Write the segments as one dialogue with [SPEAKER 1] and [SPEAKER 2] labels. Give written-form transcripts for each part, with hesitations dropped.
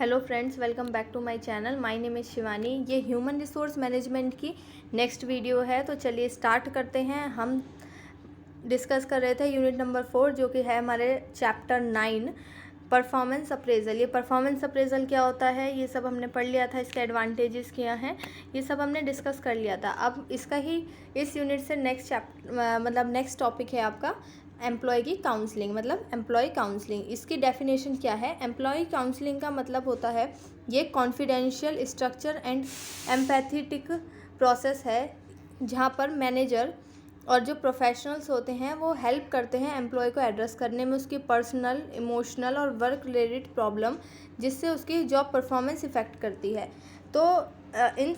[SPEAKER 1] Hello friends, welcome back to my channel. My name is Shivani. ये human resource management की next video है, तो चलिए स्टार्ट करते हैं। हम डिस्कस कर रहे थे यूनिट नंबर 4, जो कि है हमारे चैप्टर 9 परफॉर्मेंस अप्रेजल। ये परफॉर्मेंस अप्रेजल क्या होता है ये सब हमने पढ़ लिया था, इसके एडवांटेजेस क्या हैं ये सब हमने डिस्कस कर लिया था। अब इसका ही इस यूनिट से नेक्स्ट टॉपिक है आपका एम्प्लॉय की काउंसलिंग, मतलब एम्प्लॉय काउंसलिंग। इसकी डेफिनेशन क्या है? एम्प्लॉय काउंसलिंग का मतलब होता है ये confidential, structure and empathetic process है, जहाँ पर मैनेजर और जो प्रोफेशनल्स होते हैं वो हेल्प करते हैं एम्प्लॉय को एड्रेस करने में उसकी पर्सनल, इमोशनल और वर्क रिलेटेड प्रॉब्लम, जिससे उसकी जॉब परफॉर्मेंस इफ़ेक्ट करती है। तो इन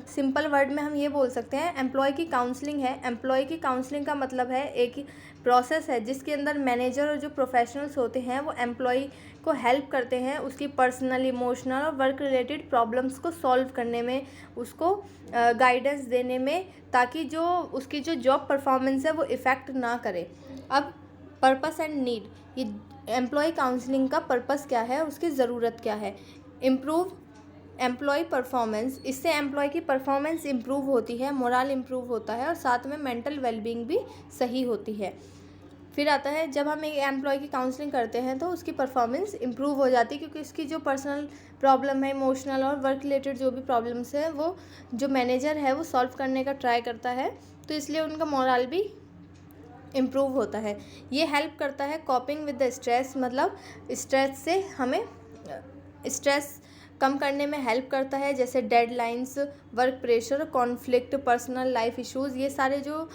[SPEAKER 1] सिंपल वर्ड में हम ये बोल सकते हैं एम्प्लॉय की काउंसलिंग है। एम्प्लॉय की काउंसलिंग का मतलब है एक प्रोसेस है जिसके अंदर मैनेजर और जो प्रोफेशनल्स होते हैं वो एम्प्लॉय को हेल्प करते हैं उसकी पर्सनल, इमोशनल और वर्क रिलेटेड प्रॉब्लम्स को सॉल्व करने में, उसको गाइडेंस देने में, ताकि जो उसकी जो जॉब परफॉर्मेंस है वो इफ़ेक्ट ना करे। अब पर्पस एंड नीड, ये एम्प्लॉय काउंसलिंग का पर्पस क्या है, उसकी ज़रूरत क्या है? इम्प्रूव एम्प्लॉय परफॉर्मेंस, इससे एम्प्लॉय की परफॉर्मेंस इम्प्रूव होती है, मोरल इम्प्रूव होता है और साथ में मेंटल वेलबींग भी सही होती है। फिर आता है जब हम एक एम्प्लॉय की काउंसलिंग करते हैं तो उसकी परफॉर्मेंस इम्प्रूव हो जाती है, क्योंकि उसकी जो पर्सनल प्रॉब्लम है, इमोशनल और वर्क रिलेटेड जो भी प्रॉब्लम्स है वो जो मैनेजर है वो सॉल्व करने का ट्राई करता है, तो इसलिए उनका मोरल भी इम्प्रूव होता है। ये हेल्प करता है कॉपिंग विद द स्ट्रेस, मतलब स्ट्रेस से हमें स्ट्रेस कम करने में हेल्प करता है, जैसे deadlines, work pressure, conflict, personal life issues. ये सारे जो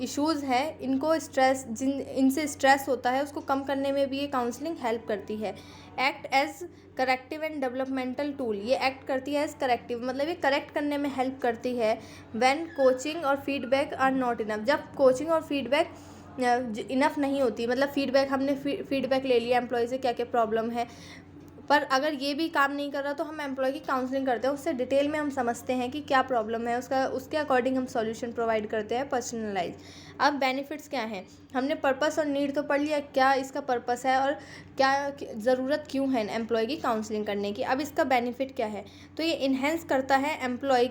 [SPEAKER 1] इश्यूज़ हैं इनको इनसे स्ट्रेस होता है उसको कम करने में भी ये काउंसलिंग हेल्प करती है। Act as corrective and developmental tool, ये एक्ट करती है एज करेक्टिव, मतलब ये करेक्ट करने में हेल्प करती है। व्हेन कोचिंग और फीडबैक आर नॉट इनफ, जब कोचिंग और फीडबैक इनफ नहीं होती, मतलब फीडबैक हमने फीडबैक ले लिया एम्प्लॉय से क्या क्या प्रॉब्लम है, पर अगर ये भी काम नहीं कर रहा तो हम एम्प्लॉय की काउंसलिंग करते हैं, उससे डिटेल में हम समझते हैं कि क्या प्रॉब्लम है, उसके अकॉर्डिंग हम सॉल्यूशन प्रोवाइड करते हैं पर्सनलाइज। अब बेनिफिट्स क्या हैं? हमने पर्पस और नीड तो पढ़ लिया, क्या इसका पर्पस है और क्या ज़रूरत क्यों है एम्प्लॉय की काउंसलिंग करने की। अब इसका बेनिफिट क्या है? तो ये इन्हेंस करता है एम्प्लॉय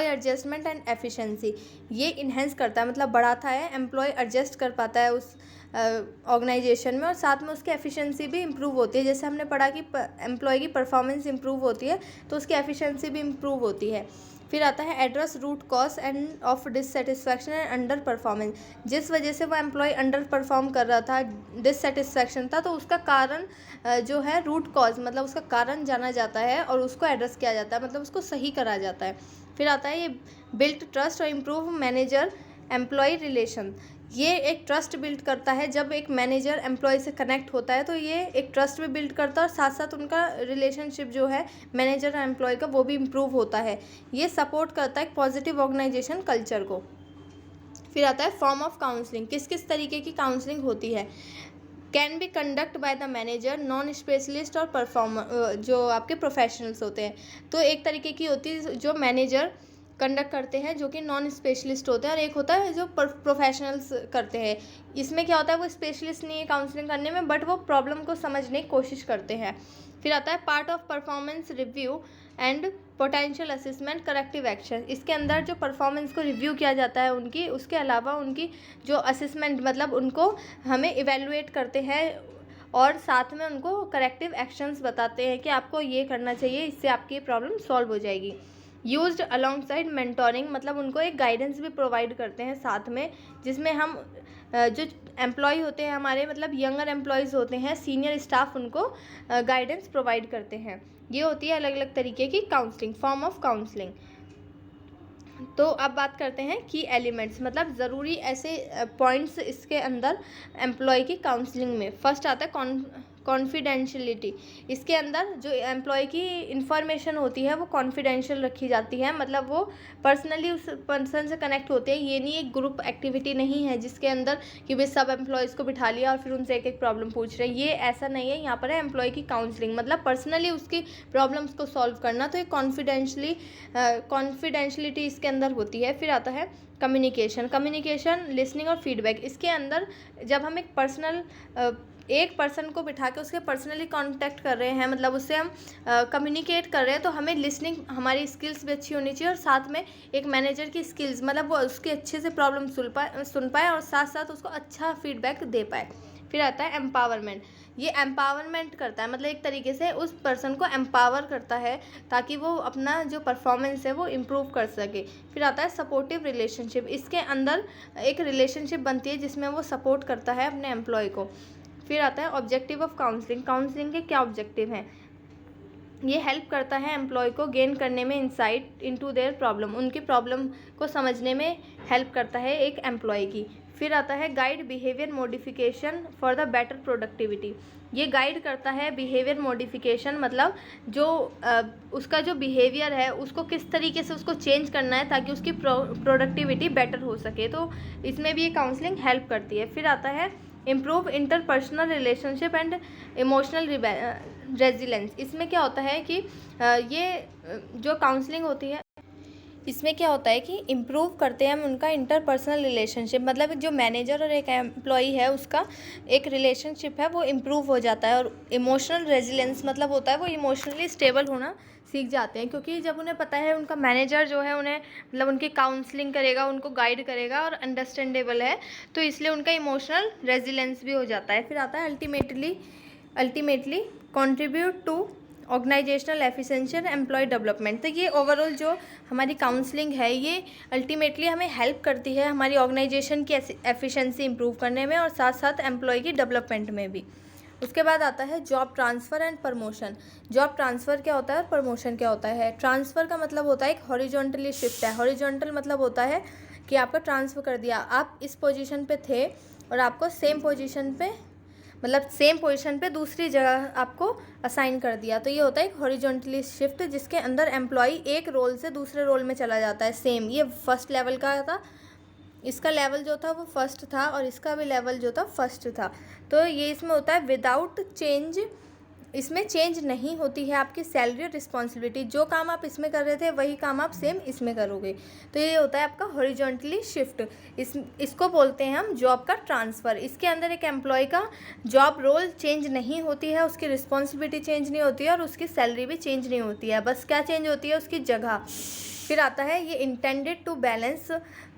[SPEAKER 1] एडजस्टमेंट एंड एफिशिएंसी। ये इन्हेंस करता है, मतलब बढ़ाता है, एम्प्लॉय एडजस्ट कर पाता है उस ऑर्गेनाइजेशन में, और साथ में उसकी एफिशिएंसी भी इम्प्रूव होती है। जैसे हमने पढ़ा कि एम्प्लॉय की परफॉर्मेंस इम्प्रूव होती है तो उसकी एफिशिएंसी भी इम्प्रूव होती है। फिर आता है address root cause and of dissatisfaction and underperformance, जिस वजह से वो एम्प्लॉय अंडर परफॉर्म कर रहा था, डिससेटिस्फैक्शन था, तो उसका कारण जो है रूट कॉज, मतलब उसका कारण जाना जाता है और उसको एड्रेस किया जाता है, मतलब उसको सही करा जाता है। फिर आता है ये बिल्ड ट्रस्ट और इम्प्रूव मैनेजर एम्प्लॉय रिलेशन, ये एक ट्रस्ट बिल्ड करता है। जब एक मैनेजर एम्प्लॉय से कनेक्ट होता है तो ये एक ट्रस्ट भी बिल्ड करता है और साथ साथ उनका रिलेशनशिप जो है मैनेजर और एम्प्लॉय का वो भी इम्प्रूव होता है। ये सपोर्ट करता है पॉजिटिव ऑर्गेनाइजेशन कल्चर को। फिर आता है फॉर्म ऑफ काउंसलिंग, किस किस तरीके की काउंसलिंग होती है? Can be conduct by the manager, non specialist और परफॉर्मर, जो आपके प्रोफेशनल्स होते हैं। तो एक तरीके की होती है जो मैनेजर कंडक्ट करते हैं, जो कि नॉन स्पेशलिस्ट होते हैं, और एक होता है जो प्रोफेशनल्स करते हैं। इसमें क्या होता है, वो स्पेशलिस्ट नहीं है काउंसलिंग करने में, बट वो प्रॉब्लम को समझने की कोशिश करते हैं। फिर आता है part of performance review and potential assessment corrective action, इसके अंदर जो परफॉर्मेंस को रिव्यू किया जाता है उनकी, उसके अलावा उनकी जो असेसमेंट, मतलब उनको हमें इवेलुएट करते हैं और साथ में उनको करेक्टिव एक्शंस बताते हैं कि आपको ये करना चाहिए, इससे आपकी प्रॉब्लम सॉल्व हो जाएगी। यूज्ड अलॉन्गसाइड मेंटोरिंग, मतलब उनको एक गाइडेंस भी प्रोवाइड करते हैं साथ में, जिसमें हम जो एम्प्लॉय होते हैं हमारे, मतलब यंगर एम्प्लॉयज़ होते हैं, सीनियर स्टाफ उनको गाइडेंस प्रोवाइड करते हैं। ये होती है अलग अलग तरीके की काउंसलिंग, फॉर्म ऑफ काउंसलिंग। तो अब बात करते हैं की एलिमेंट्स, मतलब ज़रूरी ऐसे पॉइंट्स इसके अंदर एम्प्लॉय की काउंसलिंग में। फर्स्ट आता है कॉन्फिडेंशियलिटी, इसके अंदर जो एम्प्लॉय की इंफॉर्मेशन होती है वो कॉन्फिडेंशियल रखी जाती है, मतलब वो पर्सनली उस पर्सन से कनेक्ट होते हैं। ये नहीं एक ग्रुप एक्टिविटी नहीं है जिसके अंदर कि वे सब एम्प्लॉयज़ को बिठा लिया और फिर उनसे एक एक प्रॉब्लम पूछ रहे हैं, ये ऐसा नहीं है। यहाँ पर है एम्प्लॉय की काउंसलिंग, मतलब पर्सनली उसकी प्रॉब्लम्स को सॉल्व करना, तो ये कॉन्फिडेंशलिटी इसके अंदर होती है। फिर आता है कम्युनिकेशन, लिसनिंग और फीडबैक, इसके अंदर जब हम एक पर्सनल एक पर्सन को बिठा के उसके पर्सनली कांटेक्ट कर रहे हैं, मतलब उससे हम कम्युनिकेट कर रहे हैं, तो हमें लिसनिंग हमारी स्किल्स भी अच्छी होनी चाहिए और साथ में एक मैनेजर की स्किल्स, मतलब वो उसके अच्छे से प्रॉब्लम सुन पाए और साथ साथ उसको अच्छा फीडबैक दे पाए। फिर आता है एम्पावरमेंट। ये एम्पावरमेंट करता है, मतलब एक तरीके से उस पर्सन को एम्पावर करता है ताकि वो अपना जो परफॉर्मेंस है वो इम्प्रूव कर सके। फिर आता है सपोर्टिव रिलेशनशिप। इसके अंदर एक रिलेशनशिप बनती है जिसमें वो सपोर्ट करता है अपने एम्प्लॉय को। फिर आता है ऑब्जेक्टिव ऑफ काउंसलिंग। काउंसलिंग के क्या ऑब्जेक्टिव हैं? ये हेल्प करता है एम्प्लॉय को गेन करने में इंसाइट इनटू देयर प्रॉब्लम, उनकी प्रॉब्लम को समझने में हेल्प करता है एक एम्प्लॉय की। फिर आता है guide behaviour modification for the better productivity. ये गाइड करता है बिहेवियर मॉडिफिकेशन, मतलब जो उसका जो बिहेवियर है उसको किस तरीके से उसको चेंज करना है ताकि उसकी प्रोडक्टिविटी बेटर हो सके, तो इसमें भी ये काउंसलिंग हेल्प करती है। फिर आता है improve interpersonal relationship and emotional resilience. इसमें क्या होता है कि ये जो काउंसलिंग होती है इसमें क्या होता है कि इम्प्रूव करते हैं हम उनका इंटरपर्सनल रिलेशनशिप, मतलब जो मैनेजर और एक एम्प्लॉई है उसका एक रिलेशनशिप है वो इम्प्रूव हो जाता है। और इमोशनल रेजिलेंस मतलब होता है वो इमोशनली स्टेबल होना सीख जाते हैं, क्योंकि जब उन्हें पता है उनका मैनेजर जो है उन्हें मतलब उनकी काउंसलिंग करेगा, उनको गाइड करेगा और अंडरस्टैंडेबल है, तो इसलिए उनका इमोशनल रेजिलेंस भी हो जाता है। फिर आता है ultimately contribute to organisational efficiency and employ development. तो ये ओवरऑल जो हमारी काउंसलिंग है ये अल्टीमेटली हमें हेल्प करती है हमारी ऑर्गेनाइजेशन की एफिशिएंसी इंप्रूव करने में और साथ साथ एम्प्लॉय की डेवलपमेंट में भी। उसके बाद आता है job transfer and promotion. Job transfer क्या होता है और प्रमोशन क्या होता है? ट्रांसफ़र का मतलब होता है एक हॉरिजॉन्टली शिफ्ट है। हॉरिजॉन्टल मतलब होता है कि आपका ट्रांसफ़र कर दिया, आप इस पोजीशन पे थे और आपको सेम पोजीशन पे दूसरी जगह आपको असाइन कर दिया, तो ये होता है एक हॉरिजॉन्टली शिफ्ट जिसके अंदर एम्प्लॉय एक रोल से दूसरे रोल में चला जाता है। सेम ये फर्स्ट लेवल का था, इसका लेवल जो था वो फर्स्ट था और इसका भी लेवल जो था फर्स्ट था, तो ये इसमें होता है विदाउट चेंज। इसमें चेंज नहीं होती है आपकी सैलरी और रिस्पॉन्सिबिलिटी, जो काम आप इसमें कर रहे थे वही काम आप सेम इसमें करोगे, तो ये होता है आपका हॉरिजॉन्टली शिफ्ट। इसको बोलते हैं हम जॉब का ट्रांसफ़र। इसके अंदर एक एम्प्लॉय का जॉब रोल चेंज नहीं होती है, उसकी रिस्पॉन्सिबिलिटी चेंज नहीं होती है और उसकी सैलरी भी चेंज नहीं होती है, बस क्या चेंज होती है उसकी जगह। फिर आता है ये intended to balance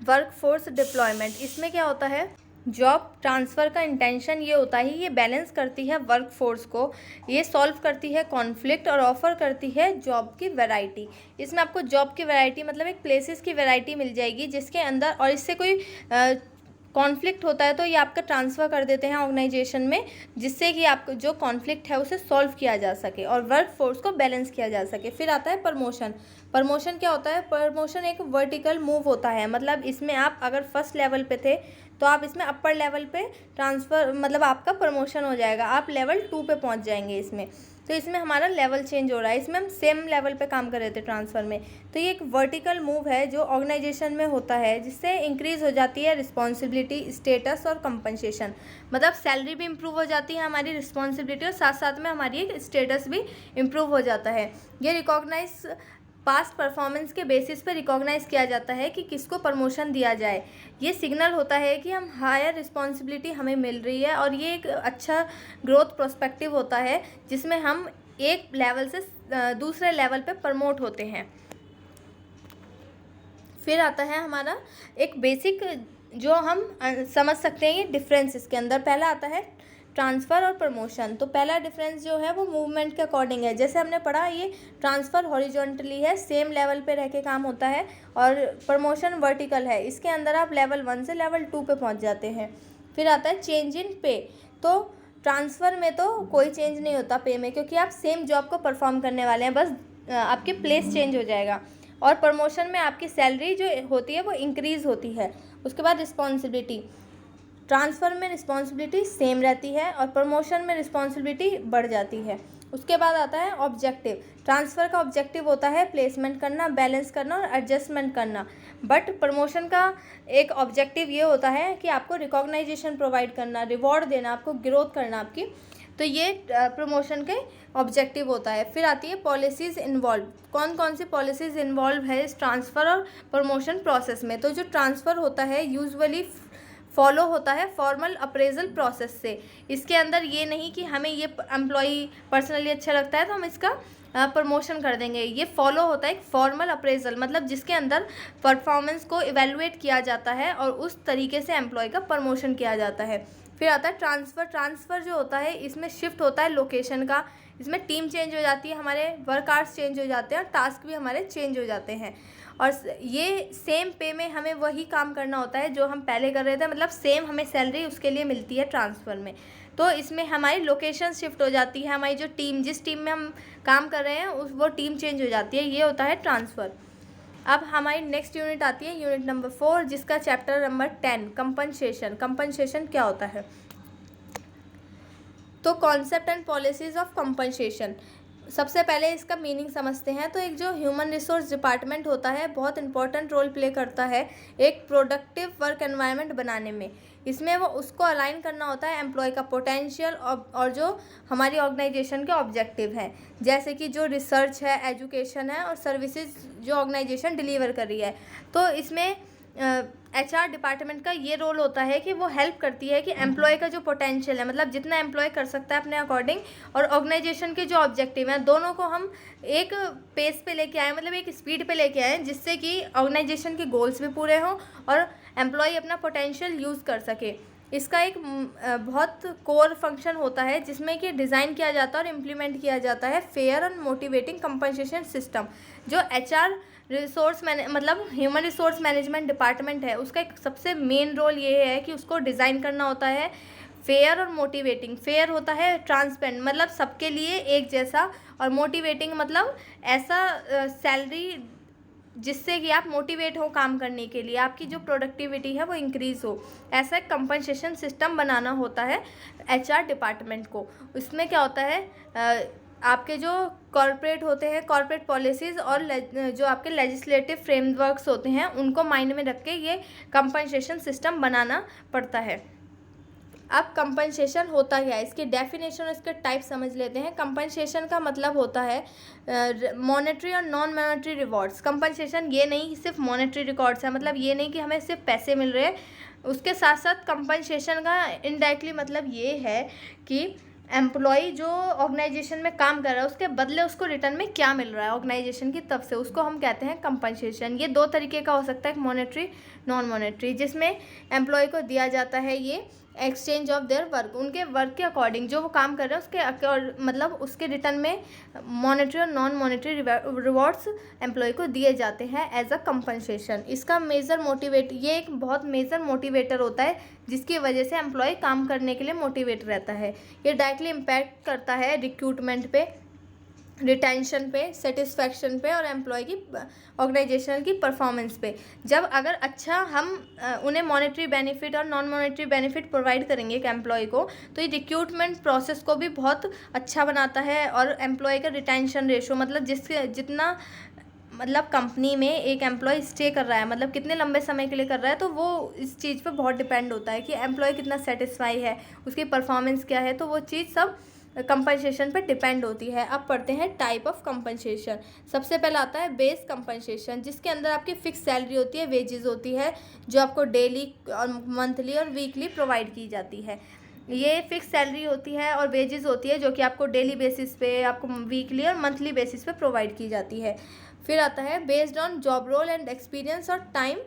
[SPEAKER 1] workforce deployment. इसमें क्या होता है, जॉब ट्रांसफ़र का इंटेंशन ये होता है ये बैलेंस करती है वर्क फोर्स को, ये सॉल्व करती है कॉन्फ्लिक्ट और ऑफ़र करती है जॉब की वैरायटी। इसमें आपको जॉब की वैरायटी मतलब एक प्लेसेस की वैरायटी मिल जाएगी जिसके अंदर, और इससे कोई कॉन्फ्लिक्ट होता है तो ये आपका ट्रांसफ़र कर देते हैं ऑर्गेनाइजेशन में, जिससे कि आपको जो कॉन्फ्लिक्ट है उसे सॉल्व किया जा सके और वर्क फोर्स को बैलेंस किया जा सके। फिर आता है प्रमोशन। प्रमोशन क्या होता है? प्रमोशन एक वर्टिकल मूव होता है, मतलब इसमें आप अगर फर्स्ट लेवल पे थे तो आप इसमें अपर लेवल पे ट्रांसफ़र, मतलब आपका प्रमोशन हो जाएगा, आप लेवल 2 पे पहुंच जाएंगे इसमें, तो इसमें हमारा लेवल चेंज हो रहा है। इसमें हम सेम लेवल पे काम कर रहे थे ट्रांसफ़र में, तो ये एक वर्टिकल मूव है जो ऑर्गेनाइजेशन में होता है जिससे इंक्रीज़ हो जाती है रिस्पॉन्सिबिलिटी, स्टेटस और कंपनसेशन, मतलब सैलरी भी इम्प्रूव हो जाती है हमारी, रिस्पॉन्सिबिलिटी और साथ साथ में हमारी एक स्टेटस भी इम्प्रूव हो जाता है। ये रिकॉग्नाइज पास्ट परफॉर्मेंस के बेसिस पे रिकॉग्नाइज़ किया जाता है कि किसको प्रमोशन दिया जाए। ये सिग्नल होता है कि हम हायर रिस्पॉन्सिबिलिटी हमें मिल रही है और ये एक अच्छा ग्रोथ प्रोस्पेक्टिव होता है जिसमें हम एक लेवल से दूसरे लेवल पे प्रमोट होते हैं। फिर आता है हमारा एक बेसिक जो हम समझ सकते हैं ये डिफरेंस इसके अंदर। पहला आता है ट्रांसफ़र और प्रमोशन। तो पहला डिफरेंस जो है वो मूवमेंट के अकॉर्डिंग है। जैसे हमने पढ़ा ये ट्रांसफ़र हॉरिजॉन्टली है, सेम लेवल पे रह के काम होता है, और प्रमोशन वर्टिकल है, इसके अंदर आप लेवल 1 से लेवल 2 पे पहुंच जाते हैं। फिर आता है चेंज इन पे। तो ट्रांसफ़र में तो कोई चेंज नहीं होता पे में, क्योंकि आप सेम जॉब को परफॉर्म करने वाले हैं, बस आपके प्लेस चेंज हो जाएगा। और प्रमोशन में आपकी सैलरी जो होती है वो इंक्रीज़ होती है। उसके बाद रिस्पॉन्सिबिलिटी, ट्रांसफ़र में रिस्पॉन्सिबिलिटी सेम रहती है और प्रमोशन में रिस्पॉन्सिबिलिटी बढ़ जाती है। उसके बाद आता है ऑब्जेक्टिव। ट्रांसफ़र का ऑब्जेक्टिव होता है प्लेसमेंट करना, बैलेंस करना और एडजस्टमेंट करना, बट प्रमोशन का एक ऑब्जेक्टिव ये होता है कि आपको रिकॉग्नाइजेशन प्रोवाइड करना, रिवॉर्ड देना, आपको ग्रोथ करना आपकी, तो ये प्रमोशन के ऑब्जेक्टिव होता है। फिर आती है पॉलिसीज़ इन्वॉल्व। कौन कौन सी पॉलिसीज़ इन्वॉल्व है इस ट्रांसफ़र और प्रमोशन प्रोसेस में? तो जो ट्रांसफ़र होता है यूजुअली फॉलो होता है फॉर्मल अप्रेजल प्रोसेस से। इसके अंदर ये नहीं कि हमें ये एम्प्लॉई पर्सनली अच्छा लगता है तो हम इसका प्रमोशन कर देंगे। ये फॉलो होता है एक फॉर्मल अप्रेजल, मतलब जिसके अंदर परफॉर्मेंस को इवेलुएट किया जाता है और उस तरीके से एम्प्लॉय का प्रमोशन किया जाता है। फिर आता है ट्रांसफ़र। ट्रांसफ़र जो होता है इसमें शिफ्ट होता है लोकेशन का, इसमें टीम चेंज हो जाती है, हमारे वर्क आवर्स चेंज हो जाते हैं और टास्क भी हमारे चेंज हो जाते हैं। और ये सेम पे में हमें वही काम करना होता है जो हम पहले कर रहे थे, मतलब सेम हमें सैलरी उसके लिए मिलती है ट्रांसफ़र में। तो इसमें हमारी लोकेशन शिफ्ट हो जाती है, हमारी जो टीम, जिस टीम में हम काम कर रहे हैं वो टीम चेंज हो जाती है। ये होता है ट्रांसफ़र। अब हमारी नेक्स्ट यूनिट आती है यूनिट नंबर 4, जिसका चैप्टर नंबर 10 कंपनसेशन। कंपनसेशन क्या होता है? तो concept and policies of compensation, सबसे पहले इसका मीनिंग समझते हैं। तो एक जो ह्यूमन रिसोर्स डिपार्टमेंट होता है बहुत इंपॉर्टेंट रोल प्ले करता है एक प्रोडक्टिव वर्क एनवायरनमेंट बनाने में। इसमें वो उसको अलाइन करना होता है एम्प्लॉय का पोटेंशियल और जो हमारी ऑर्गेनाइजेशन के ऑब्जेक्टिव हैं, जैसे कि जो रिसर्च है, एजुकेशन है और सर्विसेज जो ऑर्गेनाइजेशन डिलीवर कर रही है। तो इसमें HR डिपार्टमेंट का ये रोल होता है कि वो हेल्प करती है कि एम्प्लॉय का जो पोटेंशियल है, मतलब जितना एम्प्लॉय कर सकता है अपने अकॉर्डिंग, और ऑर्गेनाइजेशन के जो ऑब्जेक्टिव हैं, दोनों को हम एक पेस पे लेके आए, मतलब एक स्पीड पे लेके आए, जिससे कि ऑर्गेनाइजेशन के गोल्स भी पूरे हों और एम्प्लॉय अपना पोटेंशियल यूज़ कर सके। इसका एक बहुत कोर फंक्शन होता है जिसमें कि डिज़ाइन किया जाता है और इम्प्लीमेंट किया जाता है fair and motivating compensation system. जो HR मतलब ह्यूमन रिसोर्स मैनेजमेंट डिपार्टमेंट है, उसका एक सबसे मेन रोल ये है कि उसको डिज़ाइन करना होता है फेयर और मोटिवेटिंग। फेयर होता है ट्रांसपेरेंट, मतलब सबके लिए एक जैसा, और मोटिवेटिंग मतलब ऐसा सैलरी जिससे कि आप मोटिवेट हो काम करने के लिए, आपकी जो प्रोडक्टिविटी है वो इंक्रीज़ हो। ऐसा एक कंपनसेशन सिस्टम बनाना होता है HR डिपार्टमेंट को। इसमें क्या होता है, आपके जो कॉर्पोरेट होते हैं, कॉर्पोरेट पॉलिसीज़ और जो आपके लेजिस्लेटिव फ्रेमवर्क्स होते हैं उनको माइंड में रख के ये कंपनसेशन सिस्टम बनाना पड़ता है। अब कंपनसेशन होता क्या है, इसकी डेफिनेशन और इसके टाइप समझ लेते हैं। कंपनसेशन का मतलब होता है मॉनेटरी और नॉन मॉनेटरी रिवॉर्ड्स। कंपनसेशन ये नहीं कि सिर्फ मॉनेटरी रिकॉर्ड्स है, मतलब ये नहीं कि हमें सिर्फ पैसे मिल रहे हैं। उसके साथ साथ कंपनसेशन का इनडायरेक्टली मतलब ये है कि एम्प्लॉई जो ऑर्गेनाइजेशन में काम कर रहा है उसके बदले उसको रिटर्न में क्या मिल रहा है ऑर्गेनाइजेशन की तरफ से, उसको हम कहते हैं कंपनसेशन। ये दो तरीके का हो सकता है, मॉनेटरी, नॉन मॉनेटरी, जिसमें एम्प्लॉय को दिया जाता है ये एक्सचेंज ऑफ देयर वर्क, उनके वर्क के अकॉर्डिंग जो वो काम कर रहे हैं उसके मतलब उसके रिटर्न में मॉनेटरी और नॉन मॉनेटरी रिवॉर्ड्स एम्प्लॉय को दिए जाते हैं एज अ कंपनसेशन। इसका ये एक बहुत मेजर मोटिवेटर होता है जिसकी वजह से एम्प्लॉय काम करने के लिए मोटिवेट रहता है। ये डायरेक्टली इम्पैक्ट करता है रिक्रूटमेंट पे, रिटेंशन पे, सेटिस्फैक्शन पे और एम्प्लॉय की ऑर्गेनाइजेशनल की परफॉर्मेंस पे। जब अगर अच्छा हम उन्हें मॉनेटरी बेनिफिट और नॉन मॉनेटरी बेनिफिट प्रोवाइड करेंगे एक एम्प्लॉय को, तो ये रिक्रूटमेंट प्रोसेस को भी बहुत अच्छा बनाता है। और एम्प्लॉय का रिटेंशन रेशो, मतलब जितना मतलब कंपनी में एक एम्प्लॉय स्टे कर रहा है, मतलब कितने लंबे समय के लिए कर रहा है, तो वो इस चीज़ पे बहुत डिपेंड होता है कि एम्प्लॉय कितना सेटिस्फाई है, उसकी परफॉर्मेंस क्या है, तो वो चीज़ सब कंपनसेशन पे डिपेंड होती है। अब पढ़ते हैं टाइप ऑफ कंपनसेशन। सबसे पहला आता है बेस कंपनसेशन, जिसके अंदर आपकी फिक्स सैलरी होती है, वेजेस होती है, जो आपको डेली और मंथली और वीकली प्रोवाइड की जाती है। ये फिक्स सैलरी होती है और वेजेस होती है जो कि आपको डेली बेसिस पे, आपको वीकली और मंथली बेसिस पे प्रोवाइड की जाती है। फिर आता है based on job role and experience और टाइम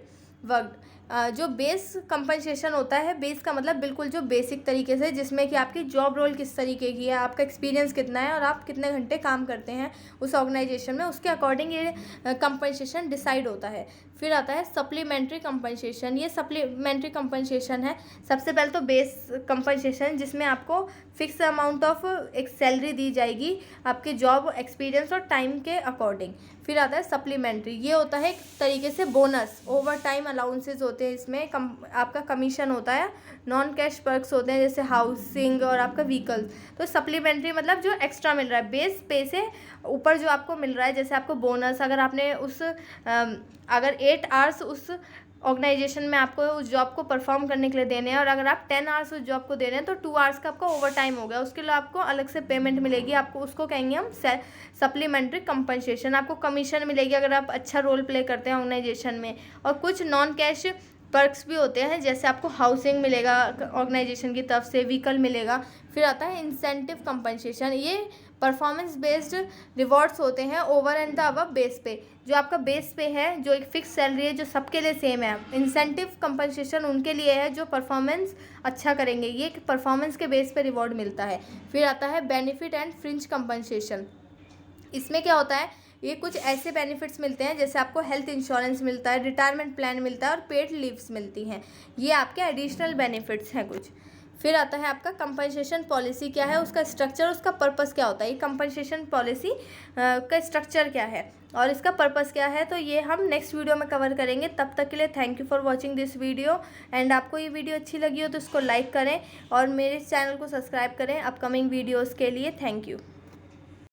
[SPEAKER 1] वर्कड। जो बेस कंपनसेशन होता है, बेस का मतलब बिल्कुल जो बेसिक तरीके से, जिसमें कि आपकी जॉब रोल किस तरीके की है, आपका एक्सपीरियंस कितना है और आप कितने घंटे काम करते हैं उस ऑर्गेनाइजेशन में, उसके अकॉर्डिंग ये कंपनसेशन डिसाइड होता है। फिर आता है सप्लीमेंट्री कंपनसेशन। ये सप्लीमेंट्री कंपनसेशन है। सबसे पहले तो बेस कंपनसेशन, जिसमें आपको फिक्स अमाउंट ऑफ एक सैलरी दी जाएगी आपके जॉब एक्सपीरियंस और टाइम के अकॉर्डिंग। फिर आता है सप्लीमेंट्री, ये होता है एक तरीके से बोनस, ओवर टाइम अलाउंसेज होते हैं, इसमें आपका कमीशन होता है, नॉन कैश पर्क्स होते हैं जैसे हाउसिंग और आपका व्हीकल। तो सप्लीमेंट्री मतलब जो एक्स्ट्रा मिल रहा है, बेस पे से ऊपर जो आपको मिल रहा है, जैसे आपको बोनस, अगर आपने अगर 8 आवर्स उस ऑर्गेनाइजेशन में आपको उस जॉब को परफॉर्म करने के लिए देने हैं और अगर आप 10 आवर्स उस जॉब को दे रहे हैं तो 2 आवर्स का आपका ओवर टाइम हो गया, उसके लिए आपको अलग से पेमेंट मिलेगी, आपको उसको कहेंगे हम सप्लीमेंट्री कंपनसेशन। आपको कमीशन मिलेगी अगर आप अच्छा रोल प्ले करते हैं ऑर्गेनाइजेशन में, और कुछ नॉन कैश पर्क्स भी होते हैं, जैसे आपको हाउसिंग मिलेगा ऑर्गेनाइजेशन की तरफ से, व्हीकल मिलेगा। फिर आता है इंसेंटिव कंपनसेशन, ये परफॉर्मेंस बेस्ड रिवॉर्ड्स होते हैं over and the above base पे। जो आपका बेस पे है, जो एक फिक्स सैलरी है जो सबके लिए सेम है। इंसेंटिव कंपनसेशन उनके लिए है जो परफॉर्मेंस अच्छा करेंगे, ये परफॉर्मेंस के बेस पे रिवॉर्ड मिलता है। फिर आता है बेनिफिट एंड फ्रिंज कंपनसेशन। इसमें क्या होता है, ये कुछ ऐसे बेनिफिट्स मिलते हैं जैसे आपको हेल्थ इंश्योरेंस मिलता है, रिटायरमेंट प्लान मिलता है और पेड लीव्स मिलती हैं। ये आपके एडिशनल बेनिफिट्स हैं कुछ। फिर आता है आपका कंपनसेशन पॉलिसी क्या है, उसका स्ट्रक्चर, उसका पर्पस क्या होता है। ये कंपनसेशन पॉलिसी का स्ट्रक्चर क्या है और इसका पर्पस क्या है, तो ये हम नेक्स्ट वीडियो में कवर करेंगे। तब तक के लिए thank you for watching this video. And आपको ये वीडियो अच्छी लगी हो तो इसको लाइक करें और मेरे चैनल को सब्सक्राइब करें अपकमिंग वीडियोज़ के लिए। Thank you.